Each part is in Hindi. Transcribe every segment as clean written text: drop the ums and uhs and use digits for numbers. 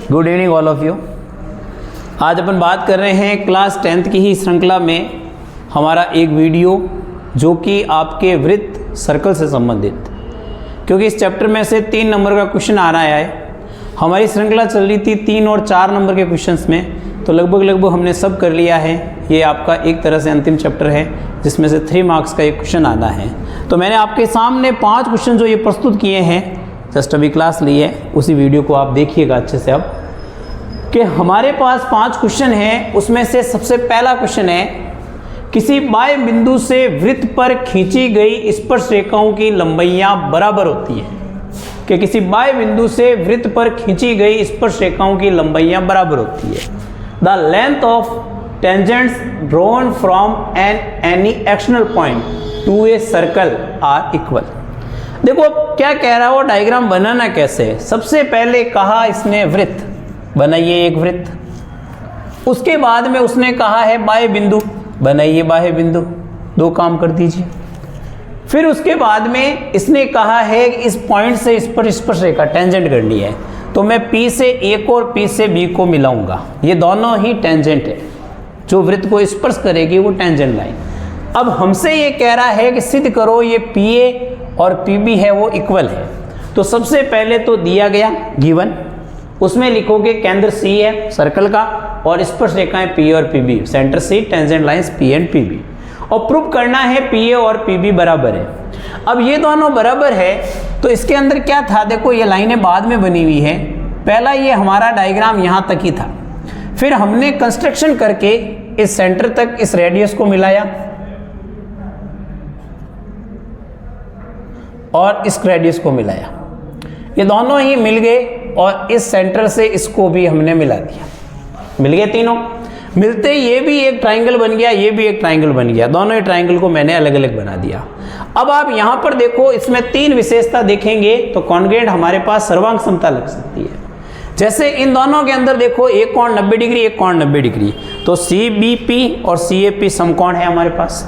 Good evening all of you. आज अपन बात कर रहे हैं क्लास 10th की ही श्रृंखला में हमारा एक वीडियो जो कि आपके वृत्त सर्कल से संबंधित, क्योंकि इस चैप्टर में से 3 नंबर का क्वेश्चन आ रहा है। हमारी श्रृंखला चल रही थी 3 और 4 नंबर के क्वेश्चंस में, तो लगभग हमने सब कर लिया है। ये आपका एक तरह से अंतिम चैप्टर है जिसमें से 3 मार्क्स का एक क्वेश्चन आना है। तो मैंने आपके सामने 5 क्वेश्चन जो ये प्रस्तुत किए हैं, जस्ट अभी क्लास ली है, उसी वीडियो को आप देखिएगा अच्छे से अब, कि हमारे पास 5 क्वेश्चन हैं। उसमें से सबसे पहला क्वेश्चन है, किसी बाह्य बिंदु से वृत्त पर खींची गई स्पर्श रेखाओं की लंबाइयां बराबर होती हैं। कि किसी बाह्य बिंदु से वृत्त पर खींची गई स्पर्श रेखाओं की लंबाइयां बराबर होती है। The length of tangents drawn from any external point to a circle are equal. देखो क्या कह रहा है वो, डायग्राम बनाना कैसे है। सबसे पहले कहा इसने वृत्त बनाइए, एक वृत्त। उसके बाद में उसने कहा है बाह्य बिंदु, बनाइए बाह्य बिंदु, 2 काम कर दीजिए। फिर उसके बाद में इसने कहा है कि इस पॉइंट से इस पर स्पर्श रेखा टेंजेंट करनी है, तो मैं P से A को और P से B को मिलाऊंगा। ये दोनों ही टेंजेंट है, जो वृत्त को स्पर्श करेगी वो टेंजेंट लाइन। अब हमसे ये कह रहा है कि सिद्ध करो ये PA और PB है वो इक्वल है। तो सबसे पहले तो दिया गया गिवन, उसमें लिखोगे केंद्र C है सर्कल का और स्पर्श रेखाएं P और PB, centre C, tangent lines P and PB, और प्रूव करना है PA और PB बराबर है। अब ये दोनों बराबर है तो इसके अंदर क्या था, देखो ये लाइनें बाद में बनी हुई है। पहला ये हमारा डायग्राम यहाँ तक ही था, फिर हमने कंस्ट्रक्शन करके इस सेंटर तक इस रेडियस को मिलाया और इस रेडियस को मिलाया, ये दोनों ही मिल गए और इस सेंटर से इसको भी हमने मिला दिया, मिल गए तीनों। मिलते ये भी एक ट्राइंगल बन गया, ये भी एक ट्राइंगल बन गया, दोनों ही ट्राइंगल को मैंने अलग अलग बना दिया। अब आप यहां पर देखो, इसमें 3 विशेषता देखेंगे तो कॉन्ग्रुएंट हमारे पास सर्वांग समता लग सकती है। जैसे इन दोनों के अंदर देखो, एक कोण 90 डिग्री, एक कोण 90 डिग्री, तो CBP और CAP समकोण है हमारे पास।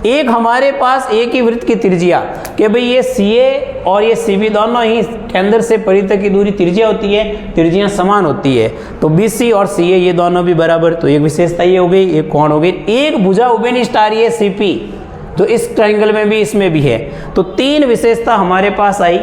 एक हमारे पास एक ही वृत्त की त्रिज्या, कि भाई ये CA और ये CB दोनों ही केंद्र से परि तक की दूरी त्रिज्या होती है, त्रिज्यां समान होती है, तो BC और CA ये दोनों भी बराबर। तो एक विशेषता ये हो गई, एक कोण हो गई। एक भुजा उभयनिष्ठ आ रही है CP, तो इस ट्रायंगल में भी इसमें भी है। तो 3 विशेषता हमारे पास आई।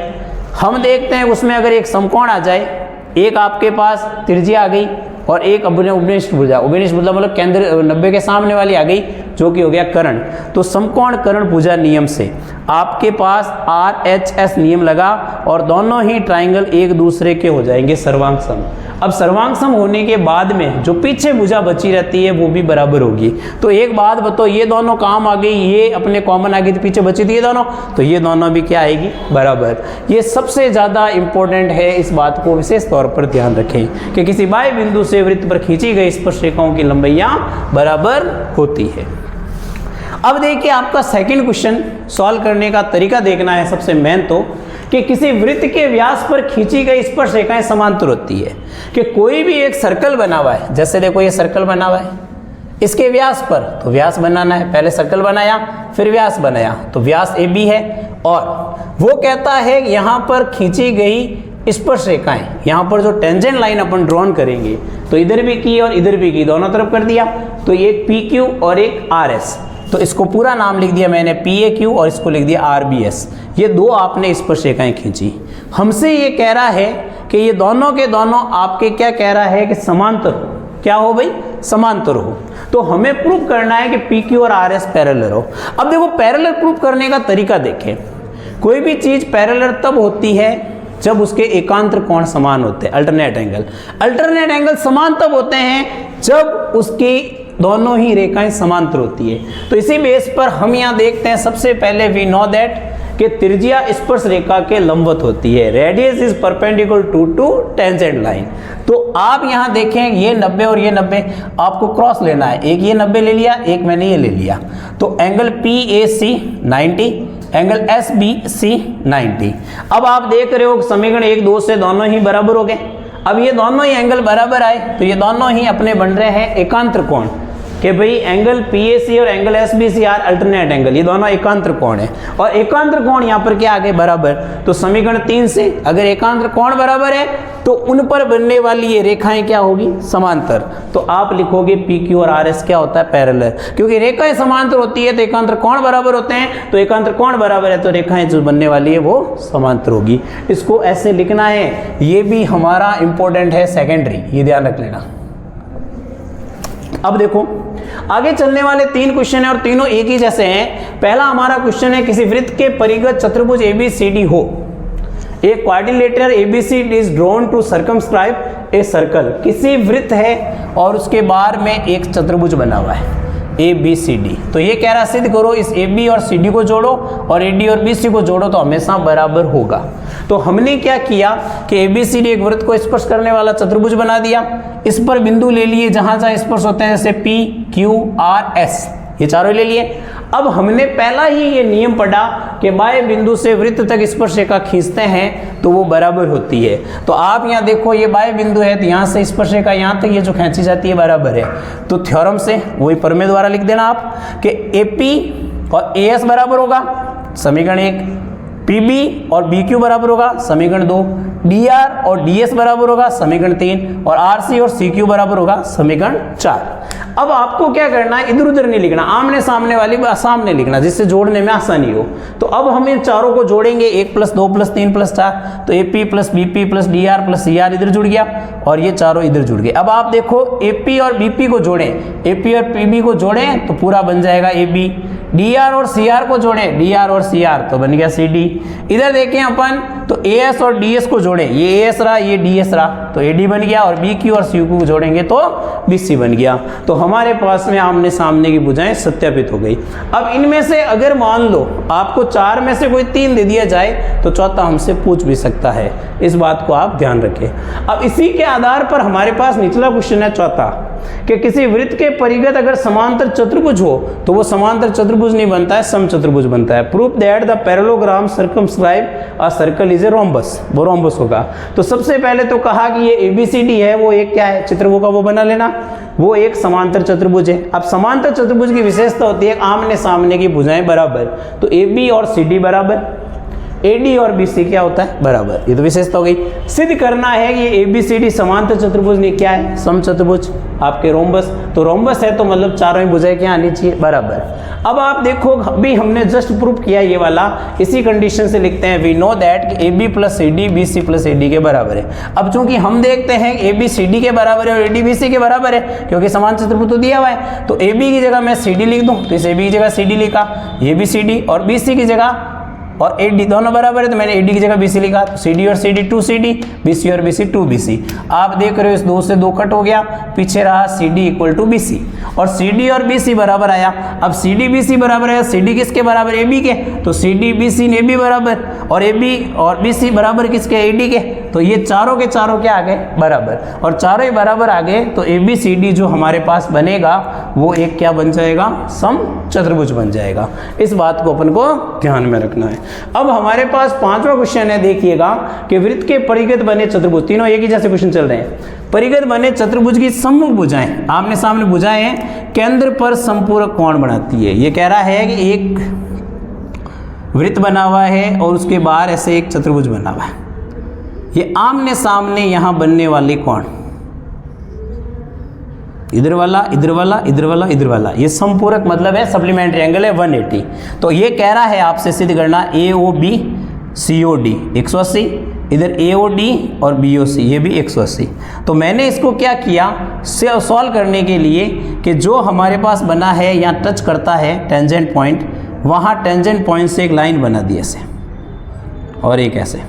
हम देखते हैं उसमें अगर एक समकोण आ जाए, एक आपके पास त्रिज्या आ गई और एक उभयनिष्ठ भुजा, उभयनिष्ठ भुजा मतलब केंद्र 90 के सामने वाली आ गई, जो कि हो गया कर्ण। तो समकोण कर्ण भुजा नियम से आपके पास RHS नियम लगा और दोनों ही ट्राइंगल एक दूसरे के हो जाएंगे सर्वांग सम। अब सर्वांग सम होने के बाद में जो पीछे भुजा बची रहती है वो भी बराबर होगी। तो एक बात बताओ, ये दोनों काम आ गई, ये अपने कॉमन आ गई, तो पीछे बची थी ये दोनों, तो ये दोनों भी क्या आएगी, बराबर। ये सबसे ज़्यादा इंपॉर्टेंट है, इस बात को विशेष तौर पर ध्यान रखें कि किसी बाह्य बिंदु से वृत्त पर खींची गई स्पर्श रेखाओं की लंबाइयाँ बराबर होती है। अब देखिए आपका सेकंड क्वेश्चन सॉल्व करने का तरीका देखना है। सबसे मेन तो कि किसी वृत्त के व्यास पर खींची गई स्पर्श रेखाएं समांतर होती है। कि कोई भी एक सर्कल बना हुआ है, जैसे देखो ये सर्कल बना हुआ है, इसके व्यास पर तो व्यास बनाना है, पहले सर्कल बनाया फिर व्यास बनाया, तो व्यास AB है, और वो कहता है यहाँ पर खींची गई स्पर्श रेखाएं, यहाँ पर जो टेंजेंट लाइन अपन ड्रॉन करेंगे, तो इधर भी की और इधर भी की, दोनों तरफ कर दिया, तो एक PQ और एक RS, तो इसको पूरा नाम लिख दिया मैंने PAQ और इसको लिख दिया RBS। ये 2 आपने स्पर्श रेखाएं खींची। हमसे ये कह रहा है कि ये दोनों के दोनों आपके क्या कह रहा है कि समांतर हो। क्या हो भाई, समांतर हो। तो हमें प्रूव करना है कि PQ और RS पैरेलल हो। अब देखो पैरेलल प्रूव करने का तरीका देखें। कोई भी चीज पैरेलल तब होती है जब उसके एकांतर कोण समान होते हैं, अल्टरनेट एंगल। अल्टरनेट एंगल समान तब होते हैं जब उसकी दोनों ही रेखाएं समांतर होती है। तो इसी बेस पर हम यहाँ देखते हैं, सबसे पहले वी नो दैट कि त्रिज्या स्पर्श रेखा के लंबवत होती है, radius is perpendicular to tangent line. तो आप यहाँ देखें ये 90 और ये 90 आपको क्रॉस लेना है, एक ये 90 ले लिया, एक मैंने ये ले लिया, तो एंगल PAC 90, एंगल SBC 90। अब आप देख रहे हो समीकरण 1 2 से दोनों ही बराबर हो गए। अब ये दोनों ही एंगल बराबर आए तो ये दोनों ही अपने बन रहे हैं एकांतर कोण। कि भाई एंगल PAC और angle SBC are alternate angle, ये दोनों एकांतर कोण है, और एकांतर कोण यहाँ पर क्या आ गए बराबर। तो समीकरण 3 से अगर एकांतर कोण बराबर है तो उन पर बनने वाली ये रेखाएं क्या होगी, समांतर। तो आप लिखोगे PQ और RS क्या होता है, पैरेलल, क्योंकि रेखाएं समांतर होती है तो एकांतर कोण बराबर होते हैं, तो एकांतर कोण बराबर है तो रेखाएं जो बनने वाली है वो समांतर होगी। इसको ऐसे लिखना है, ये भी हमारा इंपॉर्टेंट है सेकेंडरी, ये ध्यान रख लेना। अब देखो आगे चलने वाले 3 क्वेश्चन है और तीनों एक ही जैसे हैं। पहला हमारा क्वेश्चन है, किसी वृत्त के परिगत चतुर्भुज ABCD हो, a quadrilateral ABCD is drawn to circumscribe a circle. किसी वृत्त है और उसके बाहर में एक चतुर्भुज बना हुआ है ABCD, तो ये कह रहा सिद्ध करो इस AB और CD को जोड़ो और AD और BC को जोड़ो तो हमेशा बराबर होगा। तो हमने क्या किया कि ABCD एक वृत्त को स्पर्श करने वाला चतुर्भुज बना दिया, इस पर बिंदु ले लिए जहां जहां स्पर्श होते हैं, जैसे P Q R S, ये चारों ले लिए। अब हमने पहला ही ये नियम पढ़ा कि बाएं बिंदु से वृत्त तक स्पर्शरेखा खींचते हैं तो वो बराबर होती है। तो आप यहाँ देखो ये बाएं बिंदु है तो यहाँ से स्पर्शरेखा यहाँ तक ये जो खींची जाती है बराबर है। तो थ्योरम से वही प्रमेय द्वारा लिख देना आप कि AP और AS बराबर होगा समीकरण 1, PB और BQ बराबर होगा समीकरण 2, DR और DS बराबर होगा समीकरण 3, और RC और CQ बराबर होगा समीकरण 4। अब आपको क्या करना है, इधर उधर नहीं लिखना, आमने सामने वाली सामने लिखना जिससे जोड़ने में आसानी हो। तो अब हम इन चारों को जोड़ेंगे, 1 + 2 + 3 + 4, तो AP + BP + DR + CR इधर जुड़ गया और ये चारों इधर जुड़ गए। अब आप देखो AP और BP को जोड़ें, AP और PB को जोड़ें तो पूरा बन जाएगा AB, DR और CR को जोड़ें, DR और CR तो बन गया CD। इधर देखें अपन तो AS और DS को जोड़ें, ये AS रहा ये DS रहा तो AD बन गया, और BQ और CQ को जोड़ेंगे तो BC बन गया। तो हमारे पास में आमने सामने की भुजाएं सत्यापित हो गई। अब इनमें से अगर मान लो आपको 4 में से कोई 3 दे दिया जाए तो चौथा हमसे पूछ भी सकता है, इस बात को आप ध्यान रखें। अब इसी के आधार पर हमारे पास निचला क्वेश्चन है चौथा कि किसी वृत्त के परिगत अगर समांतर चतुर्भुज हो तो वो समांतर चतुर्भुज नहीं बनता है, समचतुर्भुज बनता है। Proof that the parallelogram circumscribe a circle is a rhombus, वो रोम्बस होगा। तो सबसे पहले तो कहा कि ये ABCD है वो एक क्या है, चित्रभुज का वो बना लेना, वो एक समांतर चतुर्भुज है। अब समांतर चतुर्भुज की विशेषता होती है आमने सामने की भुजाएं बराबर, तो AB और CD बराबर, AD और BC क्या होता है बराबर, ये तो विशेषता हो गई। सिद्ध करना है कि ABCD समांतर चतुर्भुज नहीं क्या है, समचतुर्भुज आपके रोम्बस, तो रोम्बस है तो मतलब चारों ही भुजाएं क्या आनी चाहिए बराबर। अब आप देखो अभी हमने जस्ट प्रूफ किया ये वाला, इसी कंडीशन से लिखते हैं we know that AB + CD BC + AD के बराबर है। अब चूंकि हम देखते हैं AB CD के बराबर है और AD BC के बराबर है क्योंकि समांतर चतुर्भुज तो दिया हुआ है, तो AB की जगह मैं CD लिख दूं तो इस AB की जगह CD लिखा, ये भी CD, और BC की जगह और AD दोनों बराबर है तो मैंने AD की जगह BC लिखा, तो CD और CD 2CD, BC और BC 2BC। आप देख रहे हो इस 2 से 2 कट हो गया, पीछे रहा CD = BC, और CD और BC बराबर आया। अब CD BC बराबर आया, CD किसके बराबर, AB के, तो CD BC ने AB बराबर, और AB और BC बराबर किसके, AD के, तो ये चारों के चारों क्या आ गए बराबर, और चारों ही बराबर आ गए तो ABCD जो हमारे पास बनेगा वो एक क्या बन जाएगा, समचतुर्भुज बन जाएगा। इस बात को अपन को ध्यान में रखना है। अब हमारे पास 5वां क्वेश्चन है, देखिएगा कि वृत्त के परिगत बने चतुर्भुज, तीनों एक ही जैसे क्वेश्चन चल रहे हैं। परिगत बने चतुर्भुज की सम्मुख भुजाएं, आमने सामने भुजाएं हैं, केंद्र पर समपूरक कोण बनाती है। ये कह रहा है कि एक वृत्त बना हुआ है और उसके बाहर ऐसे एक चतुर्भुज बना हुआ है, ये आमने सामने यहां बनने वाले कोण, इधर वाला इधर वाला इधर वाला इधर वाला, ये समपूरक मतलब है सप्लीमेंट्री एंगल है 180। तो ये कह रहा है आपसे सिद्ध करना AOB COD 180, इधर AOD और BOC ये भी 180। तो मैंने इसको क्या किया सॉल्व करने के लिए कि जो हमारे पास बना है यहाँ टच करता है टेंजेंट पॉइंट, वहाँ टेंजेंट पॉइंट से एक लाइन बना दी ऐसे और एक ऐसे,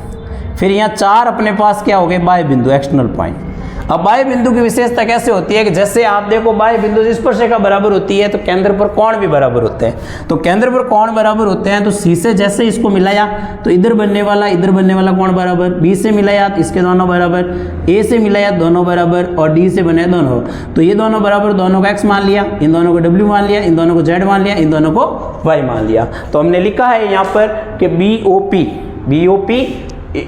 फिर यहाँ 4 अपने पास क्या हो गए बाह्य बिंदु एक्सटर्नल पॉइंट। अब बाह्य बिंदु की विशेषता कैसे होती है कि जैसे आप देखो बाह्य बिंदु जिस स्पर्शरेखा बराबर होती है तो केंद्र पर कोण भी बराबर होते हैं, तो केंद्र पर कोण बराबर होते हैं तो C से जैसे इसको मिलाया तो इधर बनने वाला कोण बराबर, B से मिलाया तो इसके दोनों बराबर, A से मिलाया दोनों बराबर, और D से बने दोनों, तो ये दोनों बराबर, दोनों का X मान लिया, इन दोनों को W मान लिया, इन दोनों को Z मान लिया, इन दोनों को Y मान लिया। तो हमने लिखा है यहाँ पर कि BOP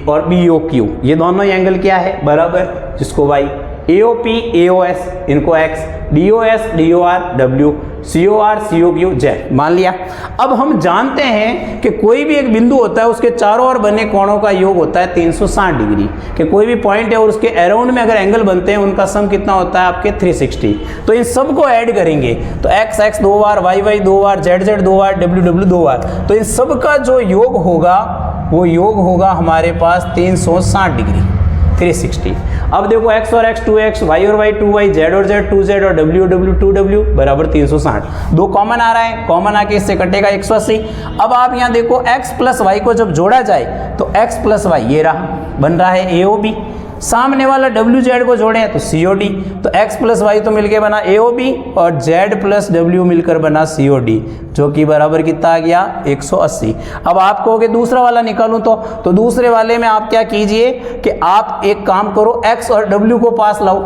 और BOQ ये दोनों एंगल क्या है बराबर, जिसको Y AOP AOS इनको X, DOS DOR W, COR COQ Z मान लिया। अब हम जानते हैं कि कोई भी एक बिंदु होता है उसके चारों ओर बने कोणों का योग होता है 360 डिग्री, कि कोई भी पॉइंट है और उसके अराउंड में अगर एंगल बनते हैं उनका सम कितना होता है आपके 360। तो इन सब को ऐड करेंगे तो X X 2 बार, Y Y 2 बार, Z Z 2 बार, W W 2 बार, तो इन सब का जो योग होगा वो योग होगा हमारे पास 360 डिग्री 360। अब देखो x और x 2x, y और y 2y, z और z 2z और w w 2w बराबर 360। दो कॉमन आ रहा है, कॉमन आके इससे कटेगा 180। अब आप यहाँ देखो x प्लस वाई को जब जोड़ा जाए तो x प्लस वाई ये रहा, बन रहा है AOB। सामने वाला WZ को जोड़े तो COD, तो x प्लस वाई तो मिलकर बना AOB और z प्लस W मिलकर बना COD, जो कि बराबर कितना आ गया 180। अब आप कहोगे दूसरा वाला निकालूं तो दूसरे वाले में आप क्या कीजिए कि आप एक काम करो, x और W को पास लाओ,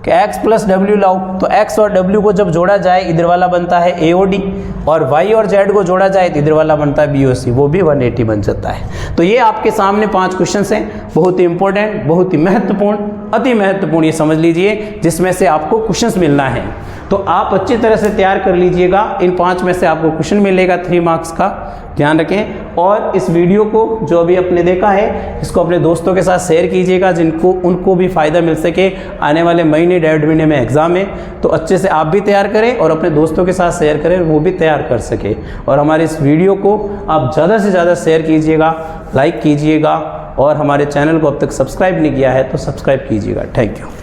कि x प्लस W लाओ, तो x और W को जब जोड़ा जाए इधर वाला बनता है AOD और y और z को जोड़ा जाए तो इधर वाला बनता है BOC, वो भी 180 बन जाता है। तो ये आपके सामने 5 क्वेश्चंस हैं, बहुत ही इंपॉर्टेंट, बहुत ही महत्वपूर्ण, अति महत्वपूर्ण, ये समझ लीजिए, जिसमें से आपको क्वेश्चंस मिलना है। तो आप अच्छी तरह से तैयार कर लीजिएगा, इन 5 में से आपको क्वेश्चन मिलेगा 3 मार्क्स का, ध्यान रखें। और इस वीडियो को जो अभी आपने देखा है इसको अपने दोस्तों के साथ शेयर कीजिएगा, जिनको उनको भी फ़ायदा मिल सके। आने वाले महीने 1.5 महीने में एग्ज़ाम है, तो अच्छे से आप भी तैयार करें और अपने दोस्तों के साथ शेयर करें, वो भी तैयार कर सके। और हमारे इस वीडियो को आप ज़्यादा से ज़्यादा शेयर कीजिएगा, लाइक कीजिएगा, और हमारे चैनल को अब तक सब्सक्राइब नहीं किया है तो सब्सक्राइब कीजिएगा। Thank you.